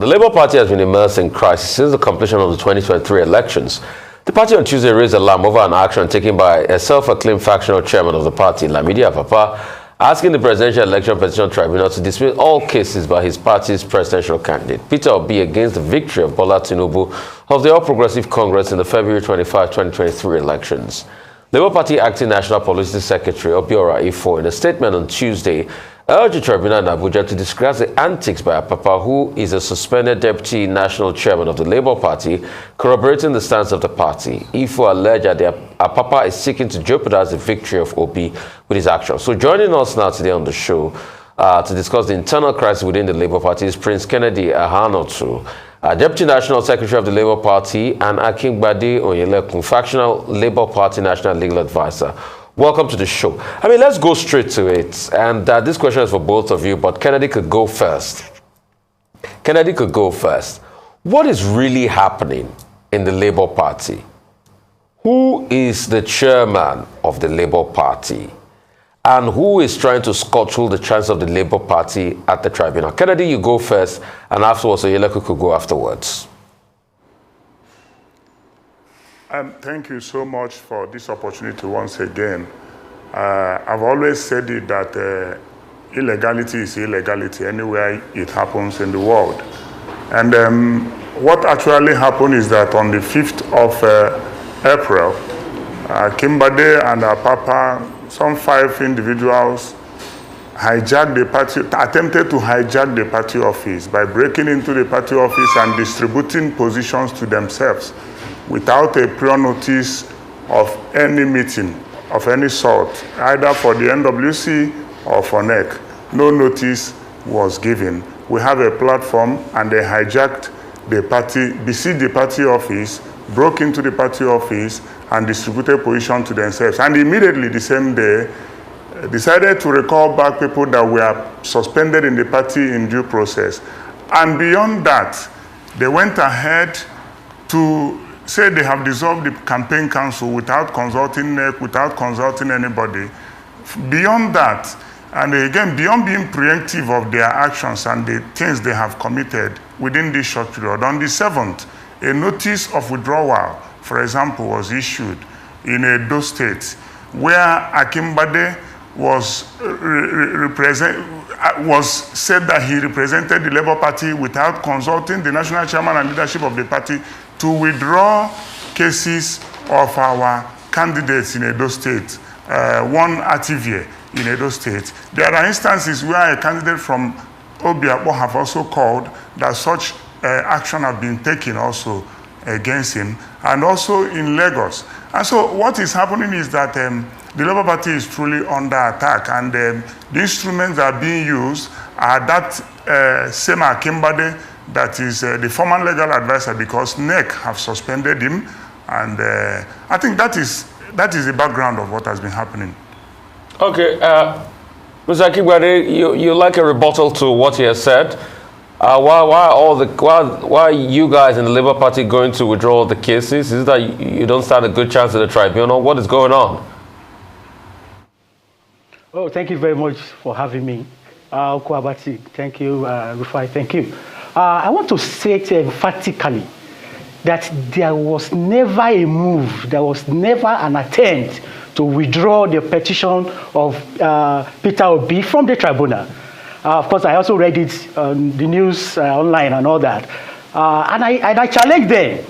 The Labour Party has been immersed in crisis since the completion of the 2023 elections. The party on Tuesday raised alarm over an action taken by a self-acclaimed factional chairman of the party, Kennedy Ahanotu, asking the Presidential Election Petition Tribunal to dismiss all cases by his party's presidential candidate, Peter Obi, against the victory of Bola Tinubu of the All Progressive Congress in the February 25, 2023 elections. Labour Party Acting National Publicity Secretary Abure, in a statement on Tuesday, urged the tribunal in Abuja to discuss the antics by Apapa, who is a suspended deputy national chairman of the Labour Party, corroborating the stance of the party. Ifo alleged that Apapa is seeking to jeopardize the victory of Obi with his actions. So joining us now today on the show to discuss the internal crisis within the Labour Party is Prince Kennedy Ahanotu, Deputy National Secretary of the Labour Party, and Akingbade, onyinlekun, Factional Labour Party National Legal Advisor. Welcome to the show. I mean, let's go straight to it. And this question is for both of you, but Kennedy could go first. Kennedy could go first. What is really happening in the Labour Party? Who is the chairman of the Labour Party? And who is trying to scuttle the chance of the Labour Party at the tribunal? Kennedy, you go first, and afterwards, onyinlekun could go afterwards. Thank you so much for this opportunity once again. I've always said it that illegality is illegality anywhere it happens in the world. And what actually happened is that on the 5th of April, Akingbade and Apapa, some 5 individuals, hijacked the party, attempted to hijack the party office by breaking into the party office and distributing positions to themselves without a prior notice of any meeting of any sort, either for the NWC or for NEC. No notice was given. We have a platform, and they hijacked the party, besieged the party office, broke into the party office, and distributed position to themselves. And immediately the same day, decided to recall back people that were suspended in the party in due process. And beyond that, they went ahead to say they have dissolved the campaign council without consulting NEC, without consulting anybody. Beyond that, and again, beyond being preemptive of their actions and the things they have committed within this short period, on the 7th, a notice of withdrawal, for example, was issued in Edo State, where Akingbade was said that he represented the Labour Party without consulting the national chairman and leadership of the party to withdraw cases of our candidates in Edo State, one Ativie in Edo State. There are instances where a candidate from Obiakpo have also called that such action have been taken also against him, and also in Lagos. And so what is happening is that the Labour Party is truly under attack, and the instruments that are being used are that same Akingbade that is the former legal advisor, because NEC have suspended him, and I think that is the background of what has been happening. Okay, Mr. Akingbade, you like a rebuttal to what he has said? Why are you guys in the Labour Party going to withdraw the cases? Is it that you don't stand a good chance at the tribunal? What is going on? Oh, thank you very much for having me. Kwabati, thank you. Rufai, thank you. I want to say it emphatically that there was never a move, there was never an attempt to withdraw the petition of Peter Obi from the tribunal. Of course, I also read it on the news online and all that. And I challenge them.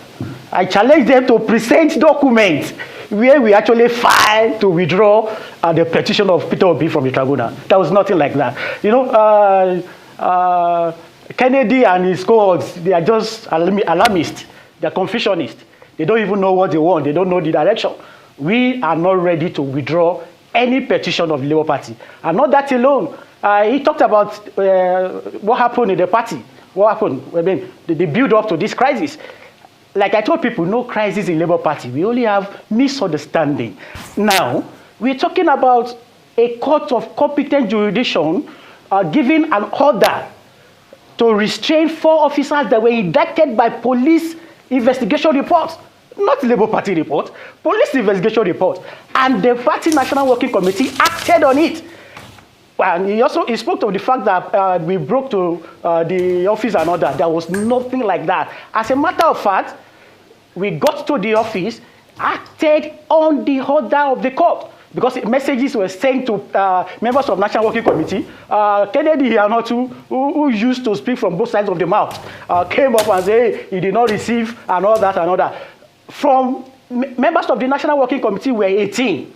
I challenge them to present documents where we actually filed to withdraw the petition of Peter Obi from the tribunal. There was nothing like that. You know, Kennedy and his cohorts, they are just alarmists. They are confusionists. They don't even know what they want. They don't know the direction. We are not ready to withdraw any petition of the Labour Party. And not that alone. He talked about what happened in the party. What happened? I mean, the build up to this crisis. Like I told people, no crisis in Labour Party. We only have misunderstanding. Now, we're talking about a court of competent jurisdiction giving an order to restrain 4 officers that were indicted by police investigation reports. Not Labour Party report, police investigation report. And the Party National Working Committee acted on it. And he spoke to the fact that we broke to the office and all that. There was nothing like that. As a matter of fact, we got to the office, acted on the order of the court, because messages were sent to members of National Working Committee. Kennedy Ahanotu, who used to speak from both sides of the mouth, came up and said, hey, he did not receive and all that and all that. From members of the National Working Committee were 18.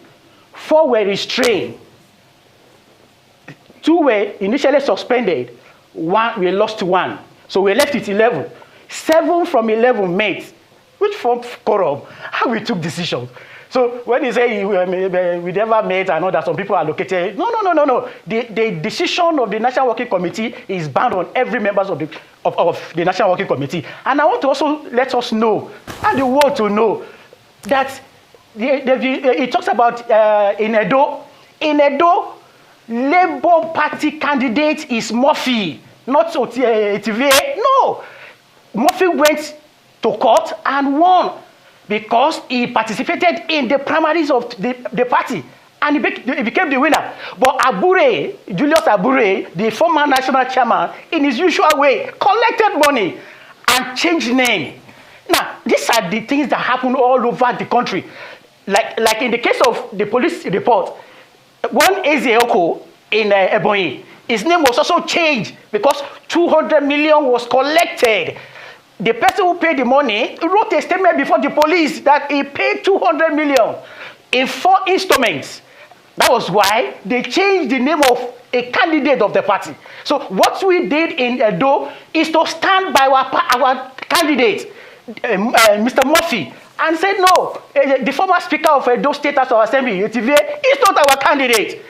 4 were restrained. 2 were initially suspended. 1, we lost 1. So we left with 11. 7 from 11 met, which formed quorum. How we took decisions. So when you say we never met, I know that some people are located. No. The decision of the National Working Committee is bound on every member of the National Working Committee. And I want to also let us know, and the world to know, that it talks about in Edo, Labour Party candidate is Murphy, not Otivie. No. Murphy went to court and won, because he participated in the primaries of the party, and he became the winner. But Abure, Julius Abure, the former national chairman, in his usual way, collected money and changed name. Now, these are the things that happen all over the country. Like in the case of the police report, one Ezeoko in Ebonyi, his name was also changed because 200 million was collected. The person who paid the money wrote a statement before the police that he paid 200 million in 4 installments. That was why they changed the name of a candidate of the party. So what we did in Edo is to stand by our candidate, Mr. Murphy, and said, no, the former Speaker of Edo State House of Assembly, Otivie, is not our candidate,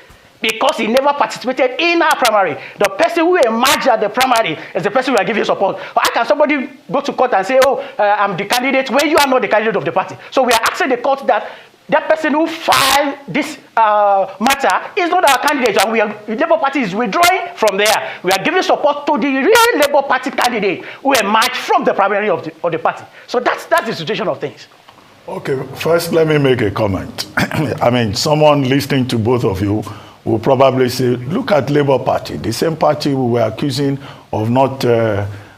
because he never participated in our primary. The person who emerged at the primary is the person we are giving support. But how can somebody go to court and say, oh, I'm the candidate, when you are not the candidate of the party? So we are asking the court that that person who filed this matter is not our candidate, and the Labour Party is withdrawing from there. We are giving support to the real Labour Party candidate who emerged from the primary of the party. So that's the situation of things. Okay, first let me make a comment. I mean, someone listening to both of you will probably say, look at Labour Party, the same party we were accusing of not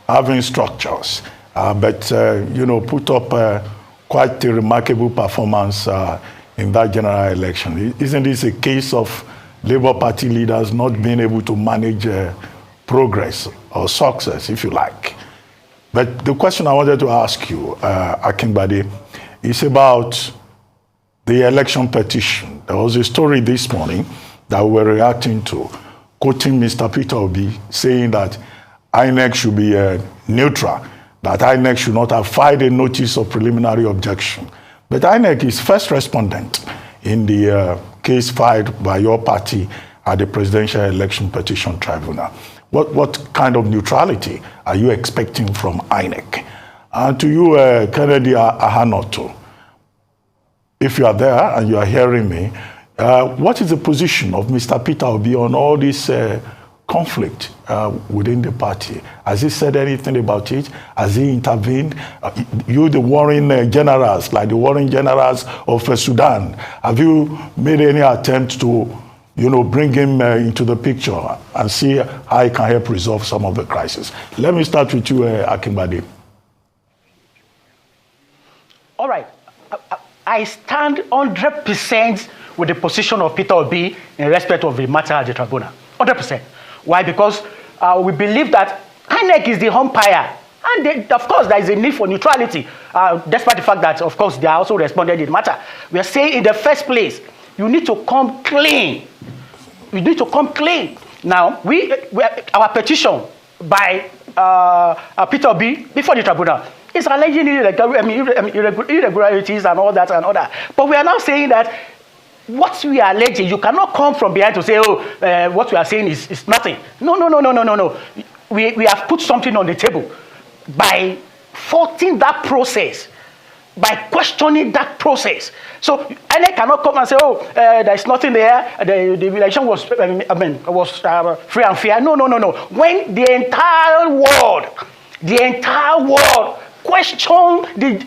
having structures, but put up quite a remarkable performance in that general election. Isn't this a case of Labour Party leaders not being able to manage progress or success, if you like? But the question I wanted to ask you, Akingbade, is about the election petition. There was a story this morning that we were reacting to, quoting Mr. Peter Obi, saying that INEC should be neutral, that INEC should not have filed a notice of preliminary objection. But INEC is first respondent in the case filed by your party at the Presidential Election Petition Tribunal. What kind of neutrality are you expecting from INEC? And to you, Kennedy Ahanotu, if you are there and you are hearing me, what is the position of Mr. Peter Obi on all this conflict within the party? Has he said anything about it? Has he intervened? You, the warring generals, like the warring generals of Sudan, have you made any attempt to, bring him into the picture and see how he can help resolve some of the crisis? Let me start with you, Akingbade. All right. I stand 100% with the position of Peter Obi in respect of the matter at the tribunal. 100%. Why? Because we believe that INEC is the umpire. And of course, there is a need for neutrality, despite the fact that, of course, they are also responded in the matter. We are saying in the first place, you need to come clean. You need to come clean. Now, our petition by Peter Obi before the tribunal is alleging irregularities and all that and all that. But we are now saying that what we are alleging, you cannot come from behind to say, what we are saying is nothing. No. We have put something on the table by faulting that process, by questioning that process. So INEC cannot come and say, there is nothing there, the election was free and fair. No. When the entire world question the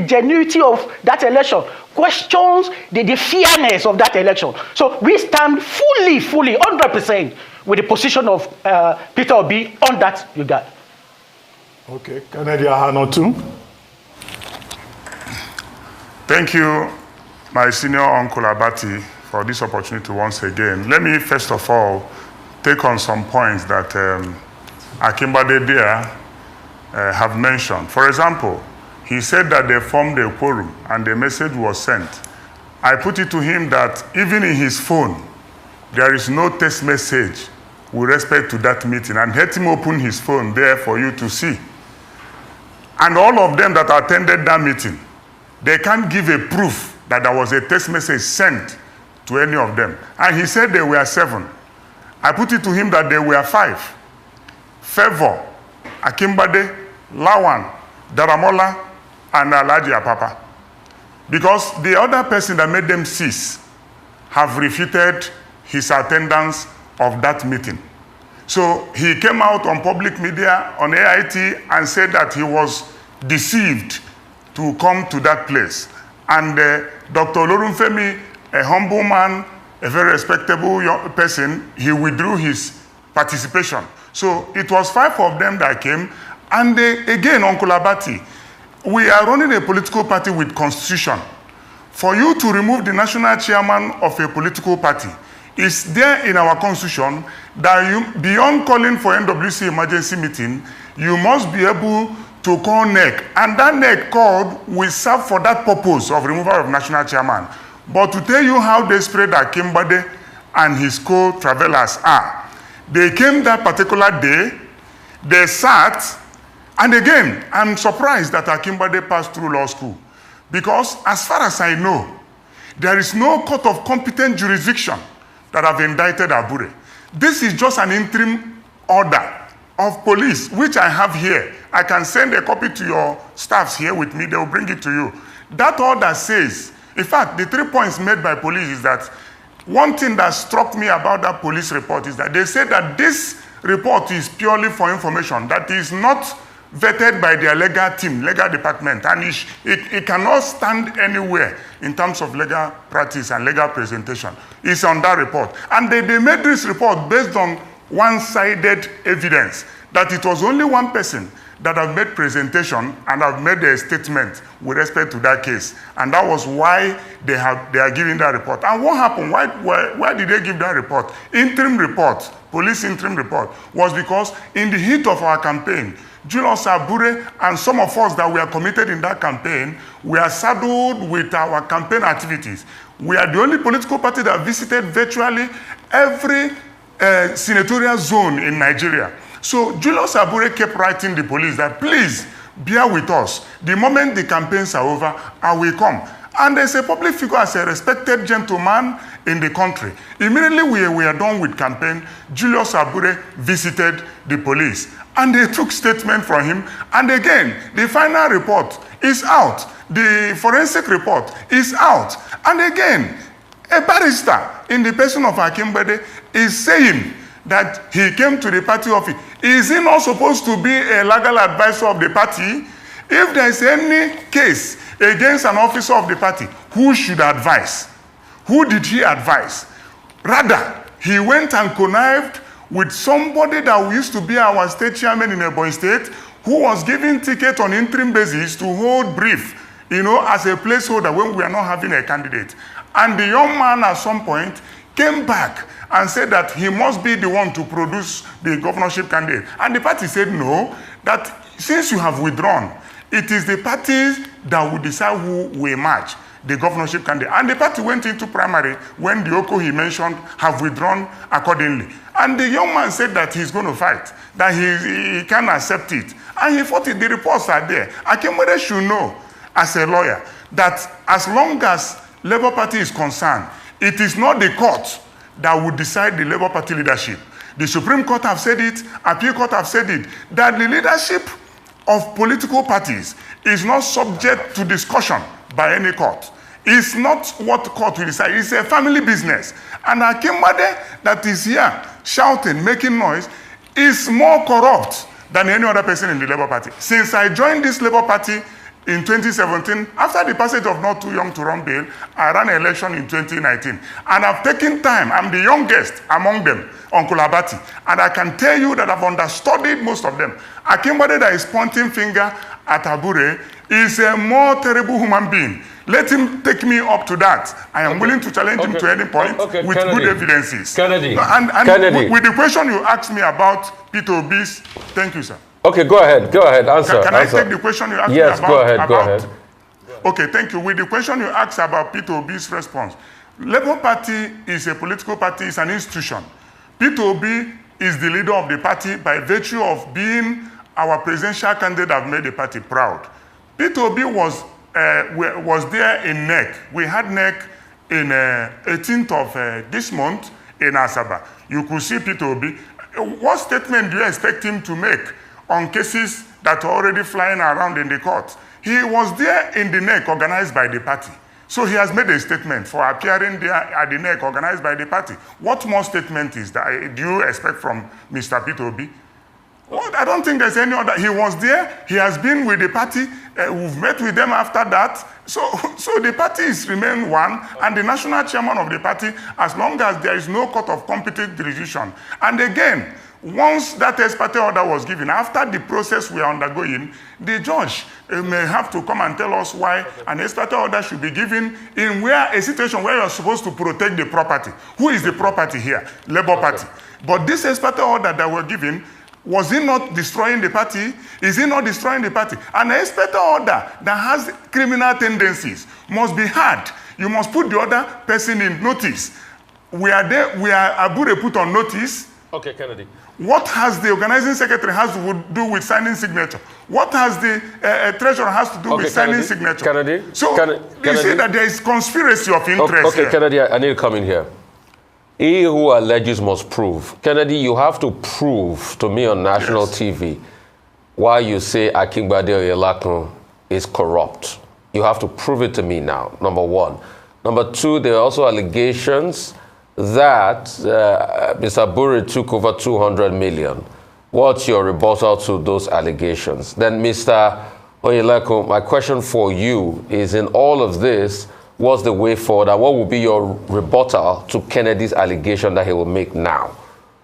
genuinity of that election, questions the fairness of that election. So we stand fully, 100% with the position of Peter Obi on that regard. Okay, Kennedy Ahanotu. Thank you, my senior uncle Abati, for this opportunity once again. Let me first of all take on some points that Akingbade there have mentioned. For example, he said that they formed a quorum and the message was sent. I put it to him that even in his phone, there is no text message with respect to that meeting, and let him open his phone there for you to see. And all of them that attended that meeting, they can't give a proof that there was a text message sent to any of them. And he said there were 7. I put it to him that there were 5. Favor, Akingbade, Lawan, Daramola, and Alhaji Apapa. Because the other person that made them cease have refuted his attendance of that meeting. So he came out on public media, on AIT, and said that he was deceived to come to that place. And Dr. Olorunfemi, a humble man, a very respectable young person, he withdrew his participation. So it was 5 of them that came. And again, Uncle Abati, we are running a political party with constitution. For you to remove the national chairman of a political party, it's there in our constitution that you, beyond calling for NWC emergency meeting, you must be able to call NEC. And that NEC called will serve for that purpose of removal of national chairman. But to tell you how desperate Akingbade and his co-travelers are, they came that particular day, they sat, and again, I'm surprised that Akingbade passed through law school. Because as far as I know, there is no court of competent jurisdiction that have indicted Abure. This is just an interim order of police, which I have here. I can send a copy to your staffs here with me. They will bring it to you. That order says, in fact, the 3 points made by police is that one thing that struck me about that police report is that they said that this report is purely for information, that is not vetted by their legal team, legal department, and it cannot stand anywhere in terms of legal practice and legal presentation. It's on that report. And they made this report based on one-sided evidence, that it was only one person that have made presentation and have made a statement with respect to that case. And that was why they are giving that report. And what happened? Why did they give that report? Interim report, police interim report, was because in the heat of our campaign, Julius, Abure, and some of us that were committed in that campaign, we are saddled with our campaign activities. We are the only political party that visited virtually every senatorial zone in Nigeria. So Julius Abure kept writing the police that, please, bear with us. The moment the campaigns are over, I will come. And as a public figure, as a respected gentleman in the country, immediately we were done with campaign, Julius Abure visited the police. And they took statement from him. And again, the final report is out. The forensic report is out. And again, a barrister in the person of Akingbade is saying that he came to the party office. Is he not supposed to be a legal advisor of the party? If there is any case against an officer of the party, who should advise? Who did he advise? Rather, he went and connived with somebody that used to be our state chairman in Ebonyi State, who was given ticket on interim basis to hold brief, as a placeholder when we are not having a candidate. And the young man at some point came back and said that he must be the one to produce the governorship candidate. And the party said no, that since you have withdrawn, it is the parties that will decide who will match the governorship candidate. And the party went into primary when the Oko he mentioned have withdrawn accordingly. And the young man said that he's going to fight, that he can't accept it. And he fought it. The reports are there. Akingbade should know, as a lawyer, that as long as Labour Party is concerned, it is not the court that will decide the Labour Party leadership. The Supreme Court have said it, Appeal Court have said it, that the leadership of political parties is not subject to discussion by any court. It's not what court will decide. It's a family business. And Akingbade that is here shouting, making noise, is more corrupt than any other person in the Labour Party. Since I joined this Labour Party in 2017, after the passage of Not Too Young to Run Bill, I ran an election in 2019. And I've taken time, I'm the youngest among them, Uncle Abati. And I can tell you that I've understudied most of them. Akingbade that is pointing finger at Abure is a more terrible human being. Let him take me up to that. I am willing to challenge him to any point with Kennedy. Good evidences. Kennedy. And Kennedy. With the question you asked me about Peter Obi's, thank you, sir. Okay, go ahead, answer. Can I take the question you asked me yes, about? Go ahead. Okay, thank you. With the question you asked about Peter Obi's response, Labour Party is a political party, it's an institution. Peter Obi is the leader of the party by virtue of being our presidential candidate that made the party proud. Peter Obi was there in NEC. We had NEC in 18th of this month in Asaba. You could see Peter Obi. What statement do you expect him to make on cases that are already flying around in the court? He was there in the NEC organized by the party. So he has made a statement for appearing there at the NEC organized by the party. What more statement is that do you expect from Mr. Peter Obi? Well, I don't think there's any other. He was there. He has been with the party. We've met with them after that. So the party is remain one, and the national chairman of the party, as long as there is no court of competent jurisdiction. And again, once that ex parte order was given, after the process we are undergoing, the judge may have to come and tell us why an ex parte order should be given in a situation where you're supposed to protect the property. Who is the property here? Labour Party. But this ex parte order that we're given, was he not destroying the party? Is he not destroying the party? An ex parte order that has criminal tendencies must be had. You must put the other person in notice. We are Abure put on notice. Okay, Kennedy. What has the organizing secretary has to do with signing signature? What has the treasurer has to do with signing signature? Kennedy? So you see that there is conspiracy of interest Okay, here. Kennedy, I need to come in here. He who alleges must prove. Kennedy, you have to prove to me on national TV why you say Akingbade onyinlekun is corrupt. You have to prove it to me now, number one. Number two, there are also allegations that Mr. Abure took over 200 million. What's your rebuttal to those allegations? Then, Mr. Onyinlekun, my question for you is, in all of this, what's the way forward, and what will be your rebuttal to Kennedy's allegation that he will make now?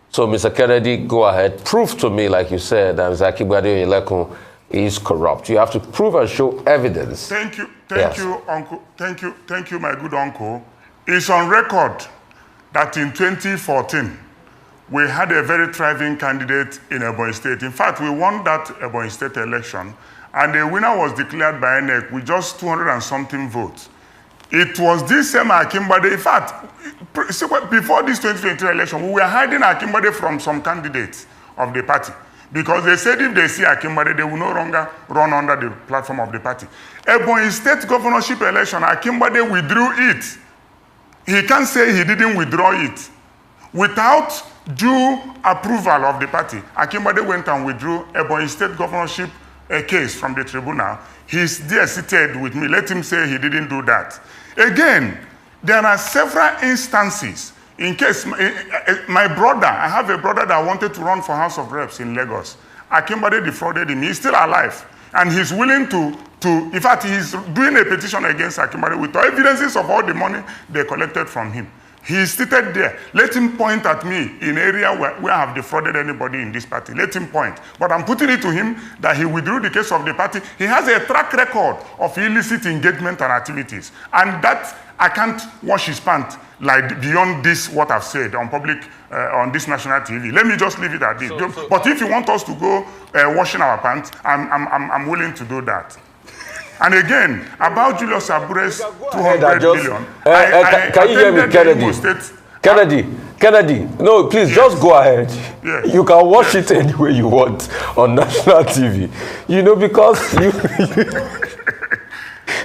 So, Mr. Kennedy, go ahead. Prove to me, like you said, that Mr. Akingbade onyinlekun is corrupt. You have to prove and show evidence. Thank you, Yes. Uncle. Thank you, my good uncle. It's on record that in 2014, we had a very thriving candidate in Ebonyi State. In fact, we won that Ebonyi State election, and the winner was declared by NEC with just 200 and something votes. It was this same Akingbade. In fact, before this 2023 election, we were hiding Akingbade from some candidates of the party because they said if they see Akingbade, they will no longer run under the platform of the party. Ebonyi State governorship election, Akingbade withdrew it. He can't say he didn't withdraw it. Without due approval of the party, Akingbade went and withdrew Ebonyi State governorship case from the tribunal. He's there seated with me. Let him say he didn't do that. Again, there are several instances. In case my brother, I have a brother that wanted to run for House of Reps in Lagos. Akingbade defrauded him. He's still alive. And he's willing to in fact, he's doing a petition against Akingbade with evidences of all the money they collected from him. He's seated there. Let him point at me in area where I have defrauded anybody in this party. Let him point. But I'm putting it to him that he withdrew the case of the party. He has a track record of illicit engagement and activities. And that, I can't wash his pants like beyond this, what I've said on public, on this national TV. Let me just leave it at this. But if you want us to go washing our pants, I'm willing to do that. And again, about Julius Abure's 200 million. Can you hear me, Kennedy? Kennedy, no, please, just go ahead. Yes. You can watch it any way you want on national TV. You know, because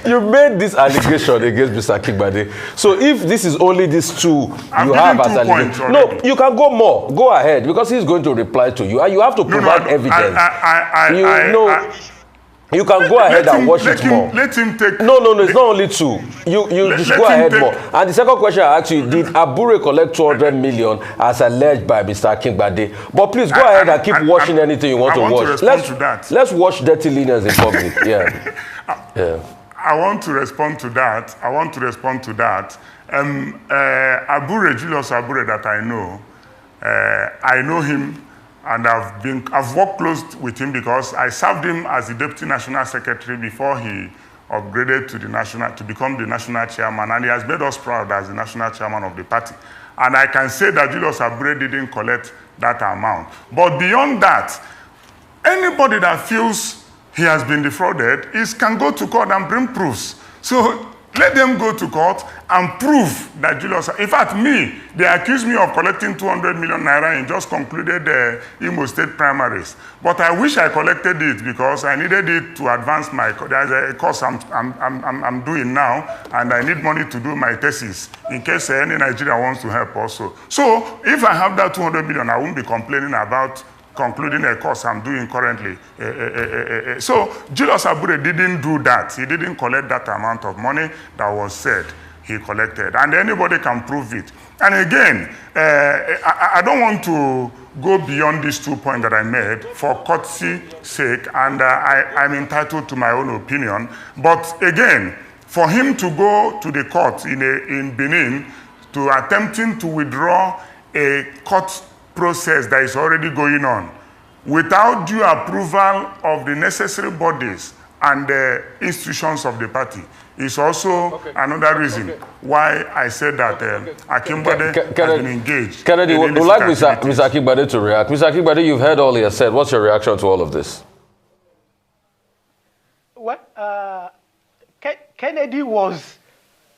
you made this allegation against Mr. Akingbade. So if this is only these two you have as allegations, no, you can go more. Go ahead, because he's going to reply to you, and you have to provide evidence. You can go ahead and watch it more. Let him take... No, it's not only two. You just go ahead more. And the second question I asked you, did Abure collect 200 million as alleged by Mr. Akingbade? But please go ahead and keep watching anything you want to watch. To respond to that. Let's watch dirty linens in public. Yeah. Yeah. I want to respond to that. Abure, Julius Abure, that I know him, and I've worked close with him because I served him as the Deputy National Secretary before he upgraded to become the national chairman, and he has made us proud as the national chairman of the party. And I can say that Julius Abure didn't collect that amount. But beyond that, anybody that feels he has been defrauded can go to court and bring proofs. So let them go to court and prove that Julius, in fact, they accuse me of collecting 200 million naira in just concluded Imo State primaries. But I wish I collected it because I needed it to advance there's a course I'm doing now, and I need money to do my thesis in case any Nigerian wants to help also. So if I have that 200 million, I won't be complaining about concluding a course I'm doing currently. So Julius Abure didn't do that. He didn't collect that amount of money that was said he collected. And anybody can prove it. And again, I don't want to go beyond these 2 points that I made for courtesy sake, and I'm entitled to my own opinion. But again, for him to go to the court in Benin to attempting to withdraw a court process that is already going on without due approval of the necessary bodies and the institutions of the party is also another reason why I said that Akingbade has been engaged. Kennedy, would like Mr. Akingbade to react. Mr. Akingbade, you've heard all he has said. What's your reaction to all of this? Well, Kennedy was,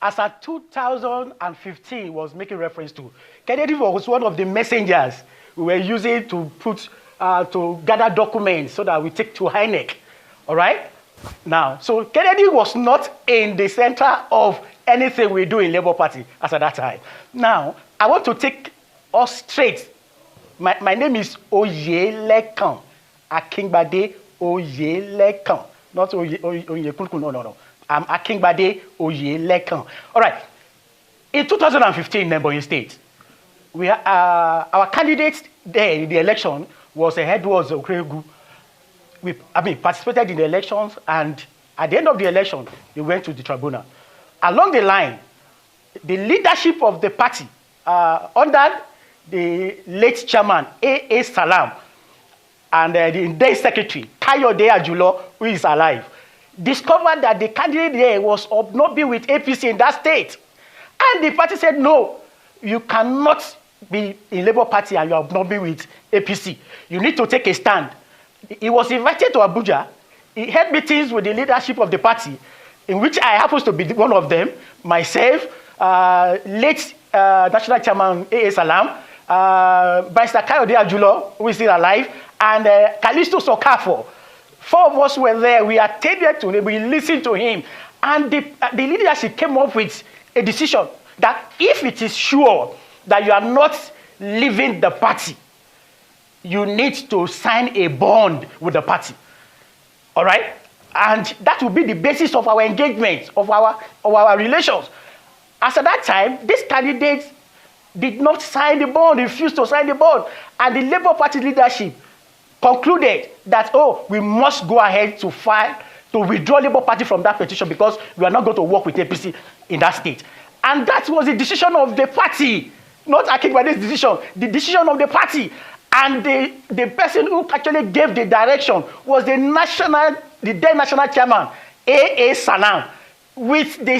as at 2015 was making reference to, Kennedy was one of the messengers we were using to gather documents so that we take to INEC. All right? Now, so Kennedy was not in the center of anything we do in Labour Party as at that time. Now, I want to take us straight. My name is Onyinlekun. Akingbade Onyinlekun. Not Onyinlekun, no. I'm Akingbade Onyinlekun. All right. In 2015 in Ebonyi State, our candidate there in the election was Edwards Okregu. We participated in the elections, and at the end of the election, they went to the tribunal. Along the line, the leadership of the party, under the late chairman, A.A. Salam, and the day secretary, Kayode Ajulo, who is alive, discovered that the candidate there was obnobbing with APC in that state. And the party said, no, you cannot be in Labour Party and you are obnobbing with APC. You need to take a stand. He was invited to Abuja. He had meetings with the leadership of the party, in which I happen to be one of them, myself, late National Chairman A.A. Salam, Barrister Kayode Ajulo, who is still alive, and Callisto Sokafo. 4 of us were there. We attended to him. We listened to him. And the leadership came up with a decision that if it is sure that you are not leaving the party, you need to sign a bond with the party. All right? And that will be the basis of our engagement, of our relations. As at that time, this candidate did not sign the bond, refused to sign the bond. And the Labour Party leadership concluded that, we must go ahead to withdraw Labour Party from that petition because we are not going to work with APC in that state. And that was the decision of the party, not Akingbade's decision, the decision of the party. And the person who actually gave the direction was the then national chairman, A.A. Salam, with the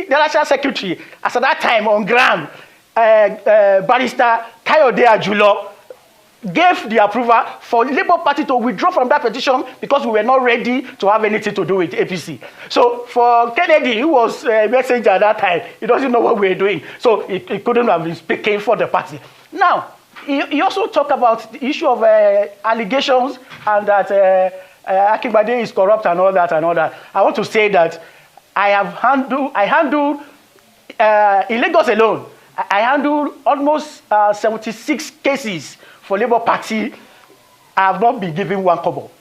national secretary, as at that time on ground, Barrister Kayode Ajulo, gave the approval for Labour Party to withdraw from that petition because we were not ready to have anything to do with APC. So for Kennedy, who was a messenger at that time, he doesn't know what we were doing. So he couldn't have been speaking for the party. Now, he also talked about the issue of allegations and that Akingbade is corrupt and all that and all that. I want to say that I handled in Lagos alone, I handled almost 76 cases for Labour Party. I have not been given 1 kobo.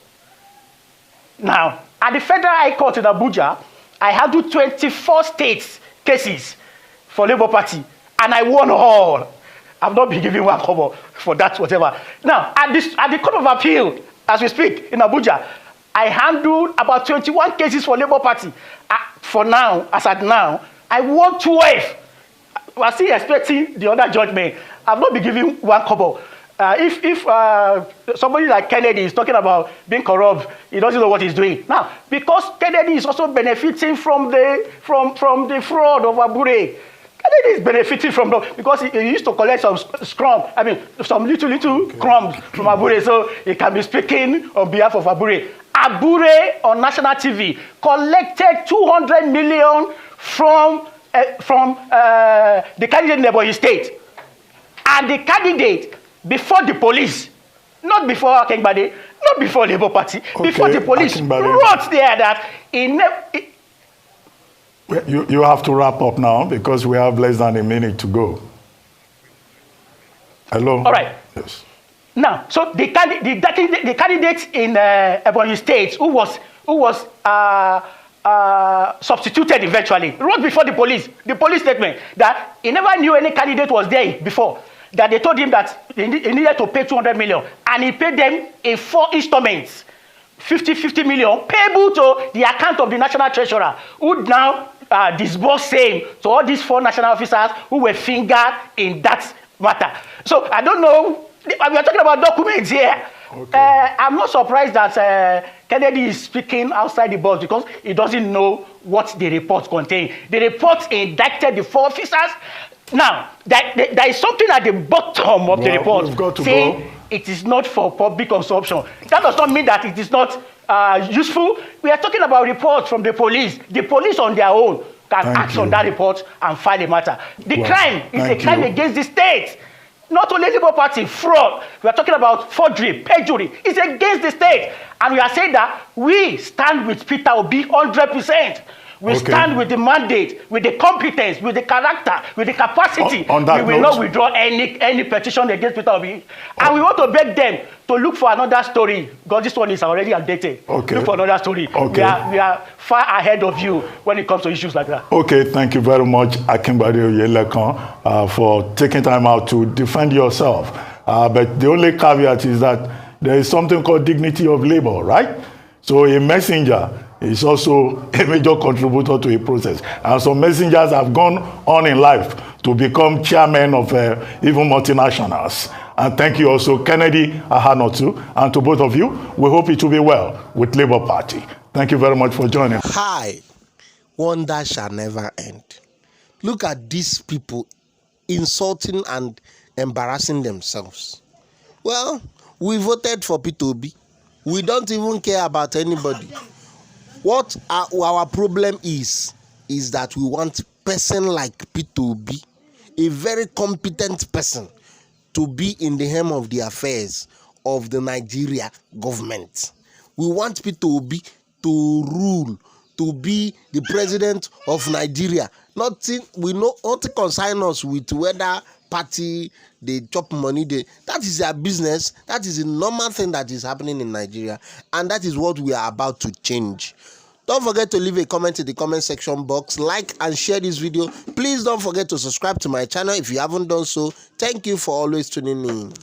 Now, at the Federal High Court in Abuja, I handled 24 states cases for Labour Party, and I won all. I've not been given 1 kobo for that, whatever. Now, at the Court of Appeal, as we speak, in Abuja, I handled about 21 cases for Labour Party. For now, as at now, I won 12. We're still expecting the other judgment. I've not been given one kobo. If somebody like Kennedy is talking about being corrupt, he doesn't know what he's doing. Now, because Kennedy is also benefiting from the fraud of Abure. Kennedy is benefiting from that because he used to collect some some little crumbs from Abure, so he can be speaking on behalf of Abure. Abure on national TV collected 200 million from the candidate in Ebonyi State, and the candidate before the police, not before Akingbade, not before Labour Party, before the police wrote there that You have to wrap up now because we have less than a minute to go. Hello? All right. Yes. Now, so the candidate in Ebonyi State who was substituted eventually wrote before the police statement that he never knew any candidate was there before, that they told him that he needed to pay 200 million, and he paid them in 4 installments, 50 million, payable to the account of the national treasurer, who now disbursed same to all these 4 national officers who were fingered in that matter. So I don't know, we are talking about documents here. Okay. I'm not surprised that Kennedy is speaking outside the box because he doesn't know what the report contains. The report indicted the 4 officers. Now, there is something at the bottom of the report saying it is not for public consumption. That does not mean that it is not useful. We are talking about reports from the police. The police on their own can act on that report and file a matter. The crime is a crime against the state. Not only Labour Party, fraud. We are talking about forgery, perjury. It's against the state. And we are saying that we stand with Peter Obi 100%. We stand with the mandate, with the competence, with the character, with the capacity. We will not withdraw any petition against Peter Obi. And we want to beg them to look for another story, because this one is already outdated. Look for another story. We are far ahead of you when it comes to issues like that. Okay, thank you very much, Akingbade Onyinlekun, for taking time out to defend yourself. But the only caveat is that there is something called dignity of labor, right? So a messenger is also a major contributor to a process. And some messengers have gone on in life to become chairmen of even multinationals. And thank you also, Kennedy Ahanotu, and to both of you. We hope it will be well with Labour Party. Thank you very much for joining. Hi, wonder shall never end. Look at these people insulting and embarrassing themselves. Well, we voted for Peter Obi. We don't even care about anybody. What our problem is that we want person like Peter Obi, a very competent person, to be in the helm of the affairs of the Nigeria government. We want Peter Obi to rule, to be the president of Nigeria. We know not concern us with whether party they chop money. That is their business. That is a normal thing that is happening in Nigeria, and that is what we are about to change. Don't forget to leave a comment in the comment section box, like and share this video. Please don't forget to subscribe to my channel if you haven't done so. Thank you for always tuning in.